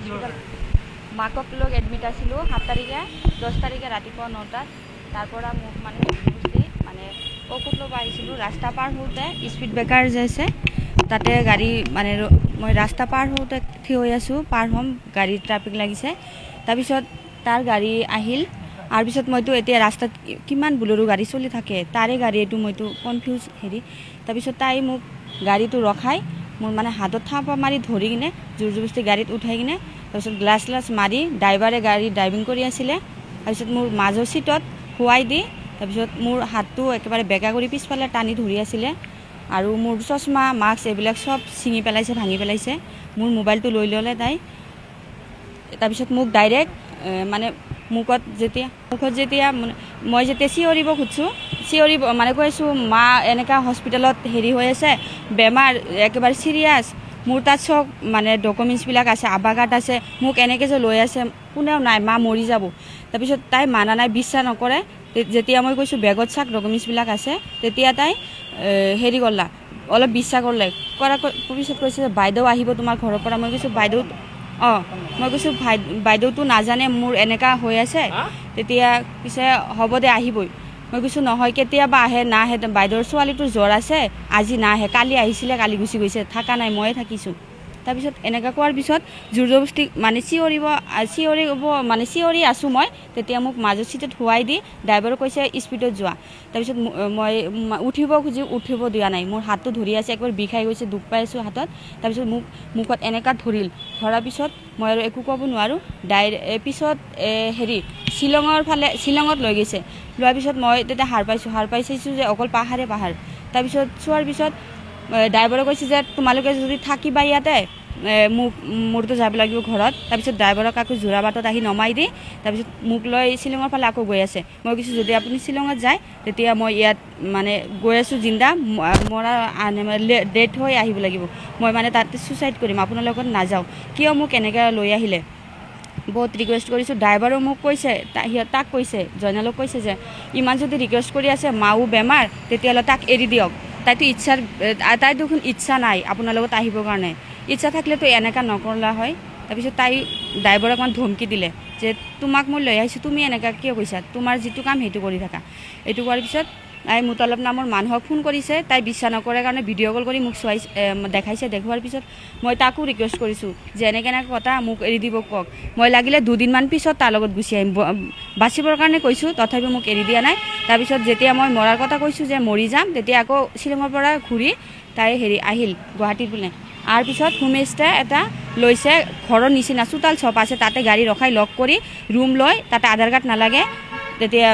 Hospital মাকক লোক admit আছিলো 7 তাৰিখে 10 তাৰিখে ৰাতিপুৱা 9টাত তারপরা মোক মানে মানে ঔষধ লব আহিছিলো রাস্তা পার হতে স্পিড ব্রেকার যে আছে তাতে গাড়ি মানে মই রাস্তা পার হতে থিয় হৈ আছো পার হম গাড়ি ট্রাফিক লাগিছে তাৰপিছত তাৰ গাড়ি আহিল আৰ পিছত মইতো এতিয়া ৰাস্তাত কিমান বুলেৰো গাড়ি চলি থাকে তাৰে গাড়ি এটো মইতো কনফিউজ হেৰি তাৰপিছত তাই মোক গাড়িটো ৰখাই মোৰ মানে হাতত থাপা মাৰি ধৰি কিনে জোৰ জবস্তি গাড়ীত উঠাই কিনে তাৰপিছত গ্লাছ মাৰি ড্ৰাইভাৰে গাড়ী ড্ৰাইভিং কৰি আছিলে তাৰপিছত মোৰ মাজৰ সিটত শুৱাই দি তাৰপিছত মোৰ হাতটো একেবাৰে বেকা কৰি পিছফালে টানি ধৰি আছিলে আৰু মোৰ চশমা মাস্ক এইবিলাক সব ছিঙি পেলাইছে ভাঙি পেলাইছে মোৰ মোবাইলটো লৈ ল'লে তাই তাৰপিছত মোক ডাইৰেক্ট মানে মুখত যেতিয়া মই যেতিয়া চিঞৰিব খুজিছোঁ চিঞৰিব মানে কৈছোঁ মা এনেকা হস্পিটেলত হেৰি হৈ আছে বেমাৰ একেবাৰে চিৰিয়াছ মোৰ তাত চব মানে ডকুমেণ্টছবিলাক আছে আধাৰ কাৰ্ড আছে মোক এনেকৈ যে লৈ আছে কোনেও নাই মা মৰি যাব তাৰপিছত তাই মানা নাই বিশ্বাস নকৰে যেতিয়া মই কৈছোঁ বেগত চাক ডকুমেণ্টছবিলাক আছে তেতিয়া তাই হেৰি কৰলা অলপ বিশ্বাস কৰলে কৰাৰ পিছত কৈছে যে বাইদেউ আহিব তোমাৰ ঘৰৰ পৰা মই কৈছোঁ বাইদেউ মই কৈছোঁ বাইদেউটো নাজানে মোৰ এনেকা হৈ আছে তেতিয়া পিছে হ'ব দে আহিবই মই কৈছোঁ নহয় কেতিয়াবা আহে নাহে বাইদেউৰ ছোৱালীটোৰ জ্বৰ আছে আজি নাহে কালি আহিছিলে কালি গুচি গৈছে থকা নাই ময়ে থাকিছোঁ তাৰপিছত এনেকা কোৱাৰ পিছত জোৰ জবস্তি মানে চিঞৰিব মানে চিঞৰি আছোঁ মই তেতিয়া মোক মাজৰ চিটত শুৱাই দি ড্ৰাইভাৰে কৈছে স্পীডত যোৱা তাৰপিছত মই উঠিব দিয়া নাই মোৰ হাতটো ধৰি আছে একবাৰ বিষাই গৈছে দুখ পাই আছোঁ হাতত তাৰপিছত মুখত এনেকা ধৰাৰ পিছত মই আৰু একো ক'ব নোৱাৰোঁ পিছত হেৰি শ্বিলঙত লৈ গৈছে লোৱাৰ পিছত মই তেতিয়া সাৰ পাইছোঁ যে অকল পাহাৰ তাৰপিছত চোৱাৰ পিছত ড্ৰাইভাৰে কৈছে যে তোমালোকে যদি থাকিবা ইয়াতে মোৰতো যাব লাগিব ঘৰত তাৰপিছত ড্ৰাইভাৰক আকৌ যোৰাবাটত আহি নমাই দি তাৰপিছত মোক লৈ শ্বিলঙৰ ফালে আকৌ গৈ আছে মই কৈছোঁ যদি আপুনি শ্বিলঙত যায় তেতিয়া মই ইয়াত মানে গৈ আছোঁ জিন্দা মৰা ডেথ হৈ আহিব লাগিব মই মানে তাতে ছুচাইড কৰিম আপোনাৰ লগত নাযাওঁ কিয় মোক এনেকৈ লৈ আহিলে বহুত ৰিকুৱেষ্ট কৰিছোঁ ড্ৰাইভাৰেও মোক কৈছে তাক কৈছে জয়নালক কৈছে যে ইমান যদি ৰিকুৱেষ্ট কৰি আছে মাও বেমাৰ তেতিয়াহ'লে তাক এৰি দিয়ক তাই দেখোন ইচ্ছা নাই আপোনাৰ লগত আহিবৰ কাৰণে ইচ্ছা থাকিলেতো এনেকুৱা নকৰলা হয় তাৰপিছত তাই ড্ৰাইভাৰক অকণমান ধমকি দিলে যে তোমাক মই লৈ আহিছোঁ তুমি এনেকুৱা কিয় কৈছা তোমাৰ যিটো কাম সেইটো কৰি থাকা এইটো কৰাৰ পিছত তাই মুতালব নামৰ মানুহক ফোন কৰিছে তাই বিশ্বাস নকৰে কাৰণে ভিডিঅ' কল কৰি মোক দেখাইছে দেখুৱাৰ পিছত মই তাকো ৰিকুৱেষ্ট কৰিছোঁ যে এনেকৈ কথা মোক এৰি দিব কওক মই লাগিলে 2 দিনমান পিছত তাৰ লগত গুচি আহিম বাচিবৰ কাৰণে কৈছোঁ তথাপিও মোক এৰি দিয়া নাই তাৰপিছত যেতিয়া মই মৰাৰ কথা কৈছোঁ যে মৰি যাম তেতিয়া আকৌ শ্বিলঙৰ পৰা ঘূৰি তাই আহিল গুৱাহাটীত বোলে আৰু পিছত হোমষ্টে এটা লৈছে ঘৰৰ নিচিনা চোতাল চব আছে তাতে গাড়ী ৰখাই লক কৰি ৰুম লৈ তাতে আধাৰ কাৰ্ড নালাগে তেতিয়া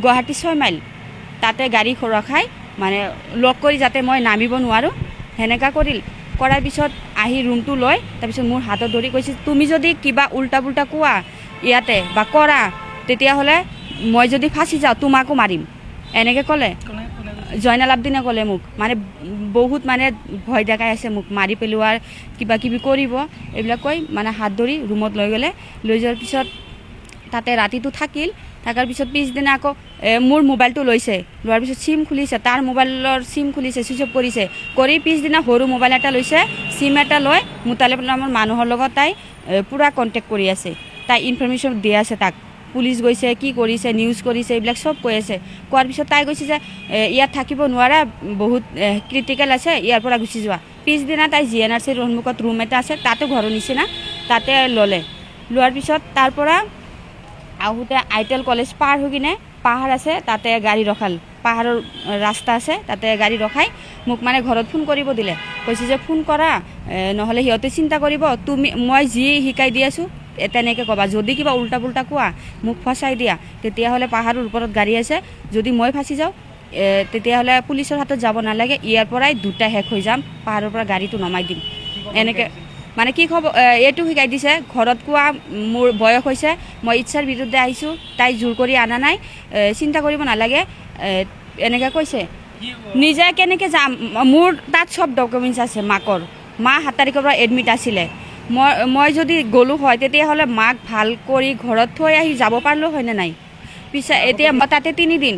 গুৱাহাটী 6 মাইল তাতে গাড়ী ৰখাই মানে লক কৰি যাতে মই নামিব নোৱাৰোঁ সেনেকা কৰাৰ পিছত আহি ৰুমটো লৈ তাৰপিছত মোৰ হাতত ধৰি কৈছে তুমি যদি কিবা উল্টা পুল্টা কোৱা ইয়াতে বা কৰা তেতিয়াহ'লে মই যদি ফাঁচি যাওঁ তোমাকো মাৰিম এনেকৈ ক'লে জয়নাল আব্দিনে ক'লে মোক মানে বহুত মানে ভয় দেখাই আছে মোক মাৰি পেলোৱাৰ কিবা কিবি কৰিব এইবিলাক কৈ মানে হাত ধৰি ৰুমত লৈ গ'লে লৈ যোৱাৰ পিছত তাতে ৰাতিটো থকাৰ পিছত পিছদিনা আকৌ মোৰ মোবাইলটো লৈছে লোৱাৰ পিছত চিম খুলিছে তাৰ মোবাইলৰ চিম খুলিছে ছুইচ অফ কৰি পিছদিনা সৰু মোবাইল এটা লৈছে চিম এটা লৈ মুতালেব নামৰ মানুহৰ লগত তাই পূৰা কণ্টেক্ট কৰি আছে তাই ইনফৰমেশ্যন দি আছে তাক পুলিচ গৈছে কি কৰিছে নিউজ কৰিছে এইবিলাক চব কৈ আছে কোৱাৰ পিছত তাই কৈছে যে ইয়াত থাকিব নোৱাৰা বহুত ক্ৰিটিকেল আছে ইয়াৰ পৰা গুচি যোৱা পিছদিনা তাই GNRCৰ সন্মুখত ৰুম এটা আছে তাতে ঘৰৰ নিচিনা তাতে লোৱাৰ পিছত তাৰ পৰা আহোঁতে আইটেল কলেজ পাৰ হৈ কিনে পাহাৰ আছে তাতে গাড়ী ৰখাল পাহাৰৰ ৰাস্তা আছে তাতে গাড়ী ৰখাই মোক মানে ঘৰত ফোন কৰিব দিলে কৈছে যে ফোন কৰা নহ'লে সিহঁতে চিন্তা কৰিব মই যি শিকাই দি আছোঁ তেনেকৈ ক'বা যদি কিবা উল্টা পুল্টা কোৱা মোক ফচাই দিয়া তেতিয়াহ'লে পাহাৰৰ ওপৰত গাড়ী আছে যদি মই ফাঁচি যাওঁ তেতিয়াহ'লে পুলিচৰ হাতত যাব নালাগে ইয়াৰ পৰাই দুটা শেষ হৈ যাম পাহাৰৰ পৰা গাড়ীটো নমাই দিম এনেকৈ মানে কি খবৰ এইটো শিকাই দিছে ঘৰত কোৱা মোৰ বয়স হৈছে মই ইচ্ছাৰ বিৰুদ্ধে আহিছোঁ তাই জোৰ কৰি অনা নাই চিন্তা কৰিব নালাগে এনেকৈ কৈছে নিজে কেনেকৈ যাম মোৰ তাত চব ডকুমেণ্টছ আছে মাকৰ মা 7 তাৰিখৰ পৰা এডমিট আছিলে মই যদি গ'লোঁ হয় তেতিয়াহ'লে মাক ভাল কৰি ঘৰত থৈ আহি যাব পাৰিলোঁ হয়নে নাই পিছে এতিয়া তাতে 3 দিন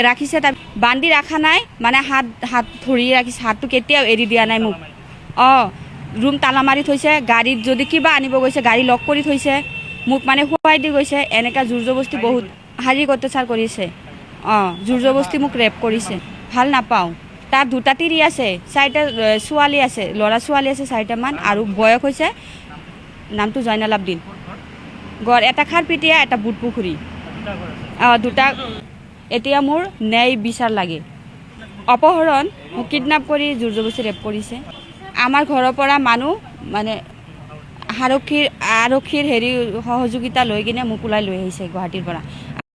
ৰাখিছে তাত বান্ধি ৰখা নাই মানে হাত ধৰি ৰাখিছে হাতটো কেতিয়াও এৰি দিয়া নাই মোক ৰুম তালা মাৰি থৈছে, গাড়ীত যদি কিবা আনিব গৈছে গাড়ী লক কৰি থৈছে, মোক মানে শুৱাই দি গৈছে, এনেকা জোৰ জবস্তি বহুত শাৰীৰিক অত্যাচাৰ কৰিছে। জোৰ জবস্তি মোক ৰেপ কৰিছে, ভাল নাপাওঁ। তাৰ 2টা তিৰি আছে, 4টা ছোৱালী আছে, ল'ৰা ছোৱালী আছে 4টামান, আৰু বয়স হৈছে নামটো জয়নাল আব্দিন। গড় এটা খাৰপিটিয়া, এটা বুটপুখুৰী। 2টা। এতিয়া মোৰ ন্যায় বিচাৰ লাগে। অপহৰণ, মোক কিডনেপ কৰি জোৰ জবস্তি ৰেপ কৰিছে। আমাৰ ঘৰৰ পৰা মানুহ মানে আৰক্ষীৰ হেৰি সহযোগিতা লৈ কিনে মোক ওলাই লৈ আহিছে গুৱাহাটীৰ পৰা।